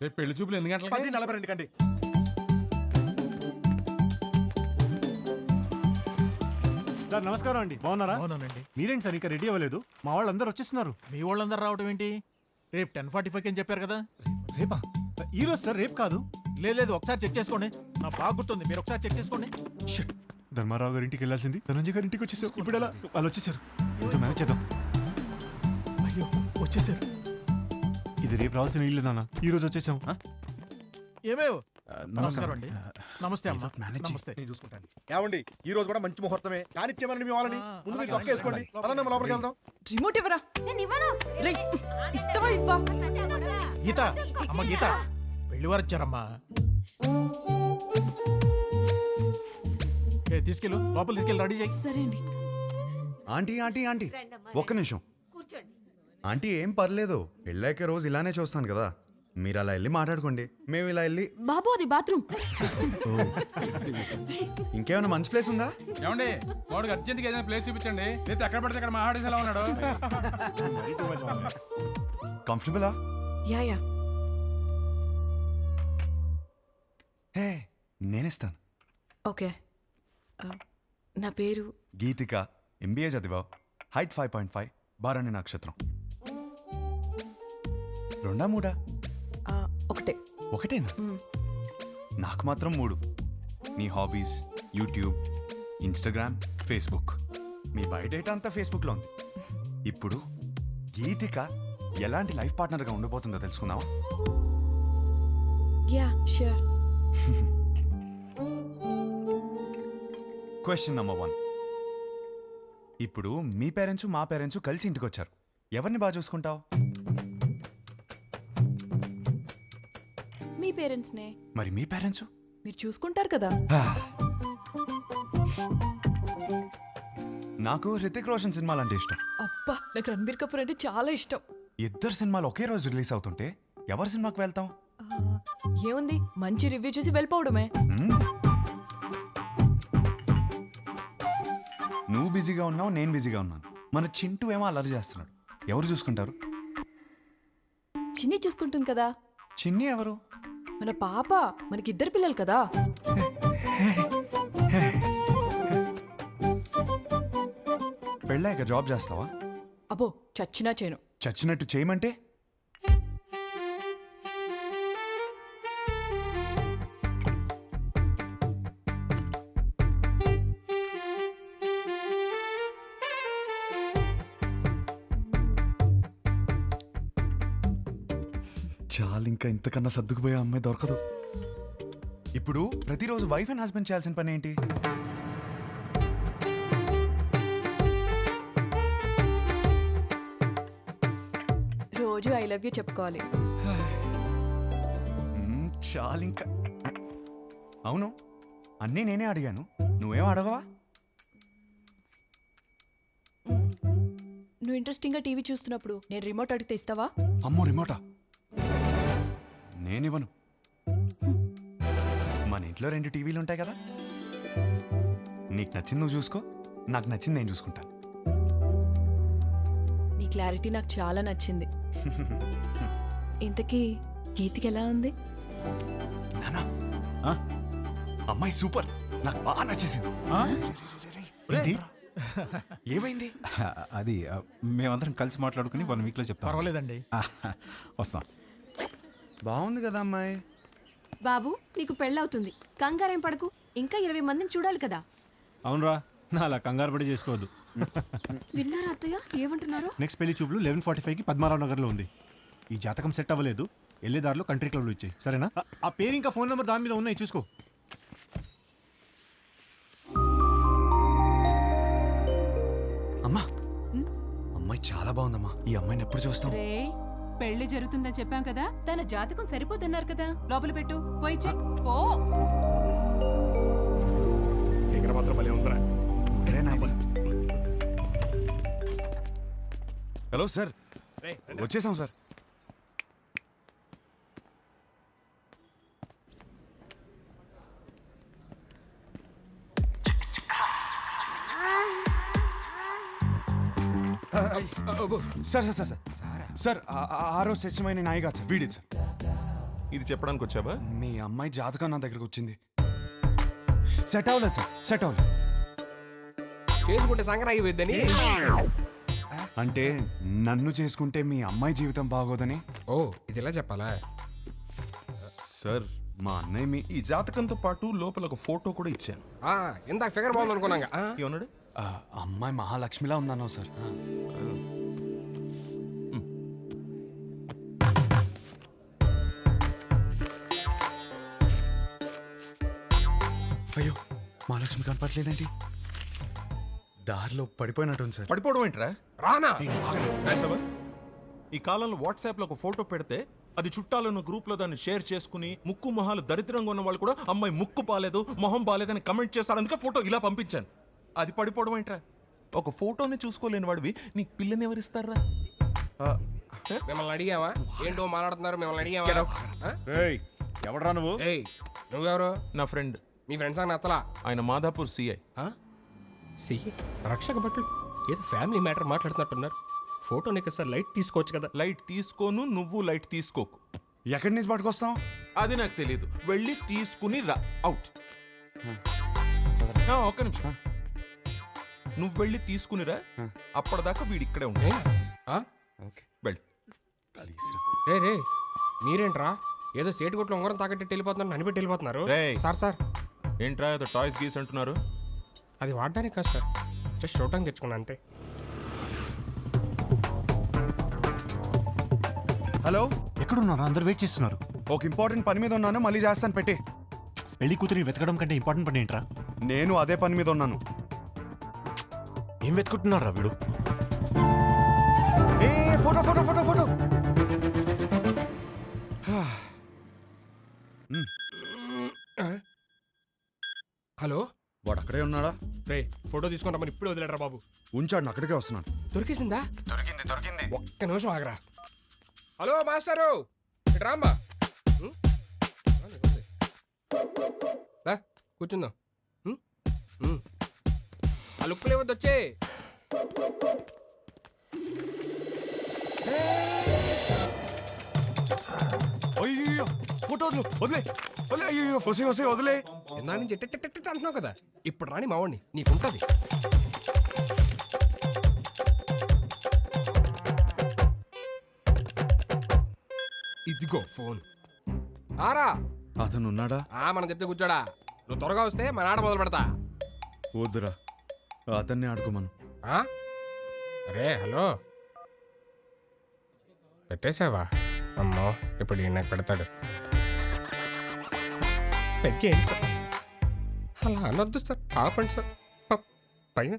రేపు పెళ్లి చూపులు ఎన్ని గంటలకి? 10:42 కండి. సార్ నమస్కారం అండి, బాగున్నారా? అవునండి. మీరేంటి సార్ ఇంకా రెడీ అవ్వలేదు? మా వాళ్ళందరూ వచ్చేస్తున్నారు. మీ వాళ్ళందరూ రావడం ఏంటి? రేపు 10:45 అని చెప్పారు కదా. రేపా? ఈ రోజు సార్, రేపు కాదు. లేదు ఒకసారి చెక్ చేసుకోండి. నా బాగా గుర్తుంది, మీరు ఒకసారి చెక్ చేసుకోండి. షిట్. ధర్మారావు గారి ఇంటికి వెళ్ళాల్సింది ధనంజయ్ గారి ఇంటికి వచ్చేసారు. ఇప్పుడు ఎలా? వాళ్ళు వచ్చేసారు. ఏంటో మేనేజ్ చేద్దాం. అయ్యో వచ్చేసారు. ఇది రేపు రావాల్సిన ఇల్లు నాన్న, ఈ రోజు వచ్చేసాం. ఏమేవ్ నమస్కారం అండి. నమస్తే అమ్మా. నమస్తే. నేను చూసుకుంటాను. ఏమండి ఈ రోజు కూడా మంచి ముహూర్తమే. కానిచ్చేమని మీ వాళ్ళని ముందు మీరు చొక్కా వేసుకోండి. అలా మనం లోపలికి వెళ్దాం. రిమోట్ ఇవ్వరా. నేను ఇవ్వను. ఇస్తావా ఇవ్వా? గీత, అమ్మ గీత, పెళ్లి వారు వచ్చారమ్మా. తీసుకెళ్ళు, లోపల తీసుకెళ్ళి రెడీ చేయి. సరే అండి. ఆంటీ ఆంటీ ఆంటీ ఒక్క నిమిషం. ఆంటీ ఏం పర్లేదు, వెళ్ళాక రోజు ఇలానే చూస్తాను కదా, మీరు అలా వెళ్ళి మాట్లాడుకోండి, మేము ఇలా వెళ్ళి. బాబు అది బాత్రూమ్. ఇంకేమైనా మంచి ప్లేస్ ఉందా? ఏమండి వాడికి అర్జెంట్గా ఏదైనా ప్లేస్ చూపించండి. లేదా ఎక్కడ పడితే అక్కడ మాట్లాడేసి ఎలా ఉన్నాడు? కంఫర్టబులా? Yeah yeah. హే నేనిస్తాను. ఓకే. నా పేరు గీతిక, ఎంబీఏ చదివావు, హైట్ 5.5, బారాణి నక్షత్రం. రెండా మూడా? ఒకటే. ఒకటేనా? నాకు మాత్రం 3. నీ హాబీస్ యూట్యూబ్, ఇన్స్టాగ్రామ్, ఫేస్బుక్. మీ బయోడేటా అంతా ఫేస్బుక్లో ఉంది. ఇప్పుడు గీతిక ఎలాంటి లైఫ్ పార్ట్నర్గా ఉండబోతుందో తెలుసుకుందామా? Yeah sure. Question number 1. ఇప్పుడు మీ పేరెంట్స్ మా పేరెంట్స్ కలిసి ఇంటికి వచ్చారు, ఎవరిని బాగా చూసుకుంటావు? మీ పేరెంట్స్నే. మరి మీ పేరెంట్స్? మీరు చూసుకుంటారు కదా. నాకు హృతిక్ రోషన్ సినిమాలు అంటే ఇష్టం. అబ్బా నాకు రణబీర్ కపూర్ అంటే చాలా ఇష్టం. ఇద్దరు సినిమాలు ఒకే రోజు రిలీజ్ అవుతుంటే ఎవరి సినిమాకి వెళ్తాం? ఏముంది, మంచి రివ్యూ చూసి వెళ్ళిపోవడమే. నువ్వు బిజీగా ఉన్నావు, నేను బిజీగా ఉన్నాను. మన చింటూ ఏమో అల్లరి చేస్తున్నాడు, ఎవరు చూసుకుంటారు? చిన్ని చూసుకుంటుంది కదా. చిన్ని ఎవరు? మన పాప. మనకిద్దరు పిల్లలు కదా. పెళ్ళాక జాబ్ చేస్తావా? అబ్బో చచ్చినా చేయను. చచ్చినట్టు చేయమంటే? చాలు, ఇంకా ఇంతకన్నా సర్దుకుపోయే అమ్మాయి దొరకదు. ఇప్పుడు ప్రతిరోజు వైఫ్ అండ్ హస్బెండ్ చేయాల్సిన పని ఏంటి? రోజు ఐ లవ్ యూ చెప్పుకోవాలి. చాలు ఇంకా. అవును, అన్నీ నేనే అడిగాను, నువ్వేం అడగవా? నువ్వు ఇంట్రెస్టింగ్గా టీవీ చూస్తున్నప్పుడు నేను రిమోట్ అడిగితే ఇస్తావా? అమ్మో రిమోటా? నేనివ్వను. మన ఇంట్లో 2 టీవీలు ఉంటాయి కదా, నీకు నచ్చింది నువ్వు చూసుకో, నాకు నచ్చింది నేను చూసుకుంటాను. నీ క్లారిటీ నాకు చాలా నచ్చింది. ఇంతకీ గీతికి ఎలా ఉంది? నానా, అమ్మాయి సూపర్, నాకు బాగా నచ్చేసింది. ఏమైంది? అది మేమందరం కలిసి మాట్లాడుకుని 1 వీక్లో చెప్తాం. పర్వాలేదండి. వస్తాం. బాగుంది కదా అమ్మాయి. బాబు నీకు పెళ్ళవుతుంది, కంగారేం పడకు. ఇంకా 20 మందిని చూడాలి కదా. అవునరా, నా అలా కంగారు పడి చేసుకోవద్దు. విన్నారా అత్తయ్య ఏమంటున్నారు? నెక్స్ట్ పెళ్లి చూపులు 11:45కి పద్మారావు నగర్లో ఉంది. ఈ జాతకం సెట్ అవ్వలేదు, వెళ్ళేదారిలో కంట్రీ క్లబ్లో ఇచ్చాయి, సరేనా? ఆ పేరు ఇంకా ఫోన్ నెంబర్ దాని మీద ఉన్నాయి, చూసుకో. అమ్మా, అమ్మాయి చాలా బాగుందమ్మా. ఈ అమ్మాయిని ఎప్పుడు చూస్తాం? పెళ్లి జరుగుతుందని చెప్పాం కదా, తన జాతకం సరిపోతున్నారు కదా, లోపల పెట్టు, పోయి చెక్. పో. హలో సార్, వచ్చేసాం sir. Sir sir sir sir sir ఆ రోజు శస్యమైన నాయి కాదు సార్, వీడి సార్. ఇది చెప్పడానికి వచ్చావా? మీ అమ్మాయి జాతకం నా దగ్గరకు వచ్చింది. సెట్ అవ్వలేదు సార్, సెట్ అవ్వలేదు. చేసుకుంటే సంక్రాంతి అయిపోద్దని. అంటే నన్ను చేసుకుంటే మీ అమ్మాయి జీవితం బాగోదని. ఓ ఇది ఇలా చెప్పాలా? సార్ మా అన్నయ్య మీ ఈ జాతకంతో పాటు లోపల ఒక ఫోటో కూడా ఇచ్చాను. ఇందాక ఫిగర్ బాగుంది అనుకున్నాగా. ఏమన్నాడు? అమ్మాయి మహాలక్ష్మిలా ఉందన్నావు సార్. అయ్యో మహాలక్ష్మి కనపట్లేదేంటి? దారిలో పడిపోయినట్టుంది సార్. పడిపోవడం ఏంట్రా? రానా రాసావా? ఈ కాలంలో వాట్సాప్ లో ఒక ఫోటో పెడితే అది చుట్టాలను గ్రూప్ లో దాన్ని షేర్ చేసుకుని ముక్కు మొహాలు దరిద్రంగా ఉన్న వాళ్ళు కూడా అమ్మాయి ముక్కు బాలేదు మొహం బాలేదని కమెంట్ చేశారు. అందుకే ఫోటో ఇలా పంపించాను. అది పడిపోవడం ఏంట్రా? ఒక ఫోటోని చూసుకోలేని వాడివి నీకు పిల్లని ఎవరిస్తారా? మిమ్మల్ని అడిగావా? ఏంటో మాట్లాడుతున్నారు? మిమ్మల్ని అడిగావా? ఎవడరా నువ్వు? ఏయ్ నువ్వెవరు? నా ఫ్రెండ్. మీ ఫ్రెండ్స్ అని నచ్చలా? ఆయన మాదాపూర్ సిఐ. రక్షక భటులు ఏదో ఫ్యామిలీ మ్యాటర్ మాట్లాడుతున్నట్టున్నారు. ఫోటో నీకు సార్ లైట్ తీసుకోవచ్చు కదా. లైట్ తీసుకోను, నువ్వు లైట్ తీసుకోకు. ఎక్కడి నుంచి పట్టుకొస్తాం? అది నాకు తెలియదు. వెళ్ళి తీసుకుని రా. అవుట్. ఒక్క నిమిషం. నువ్వు వెళ్ళి తీసుకునిరా. అప్పటిదాకా వీడి ఇక్కడే ఉంటాయి. వెళ్ళి. రే రే మీరేంట్రా ఏదో సేటు కొట్లో ఉంగరం తాకట్టి వెళ్ళిపోతున్నారు, ననిపెట్టి వెళ్ళిపోతున్నారు. సార్ సార్ ఏంట్రా ఏదో టాయ్స్ గీస్ అంటున్నారు? అది వాడడానికి కాదు సార్, జస్ట్ చూడటానికి తెచ్చుకున్నా అంతే. హలో, ఎక్కడున్నారు? అందరు వెయిట్ చేస్తున్నారు. ఒక ఇంపార్టెంట్ పని మీద ఉన్నాను, మళ్ళీ చేస్తాను. పెట్టి. పెళ్లి కూతురిని వెతకడం కంటే ఇంపార్టెంట్ పని ఏంట్రా? నేను అదే పని మీద ఉన్నాను. ఏం వెతుకుంటున్నారా వీడు? Photo photo photo photo. Hello, వాడు అక్కడే ఉన్నాడా? రే ఫోటో తీసుకుంటామని ఇప్పుడు వదిలేడరా బాబు. ఉంచాడు, అక్కడికే వస్తున్నాను. దొరికేసిందా? దొరికింది దొరికింది. ఒక్క నిమిషం ఆగరా. హలో మాస్టరు, ఇటు రామ్మా. కూర్చుందాం. ఆ లుక్కులు ఇవ్వద్దు, వచ్చే. అయ్యో ఫోటో వదిలే వదిలే. అయ్యో వసే వసే వదిలే. ఇందా నుంచి ఎట్ట అంటున్నావు కదా, ఇప్పుడు రాని మావాడిని నీకుంటది. ఇదిగో ఫోన్. ఆరా అతను ఉన్నాడా? మనం చెప్తే కూర్చోడా. నువ్వు త్వరగా వస్తే మా నాట మొదలు పెడతా. వద్దురా, అతన్ని ఆడుకోమను. అరే హలో, పెట్టేశావా? అమ్మో ఇప్పుడు ఈయన నాకు పెడతాడు. అలా అనొద్దు సార్, ఆపండి సార్. పైన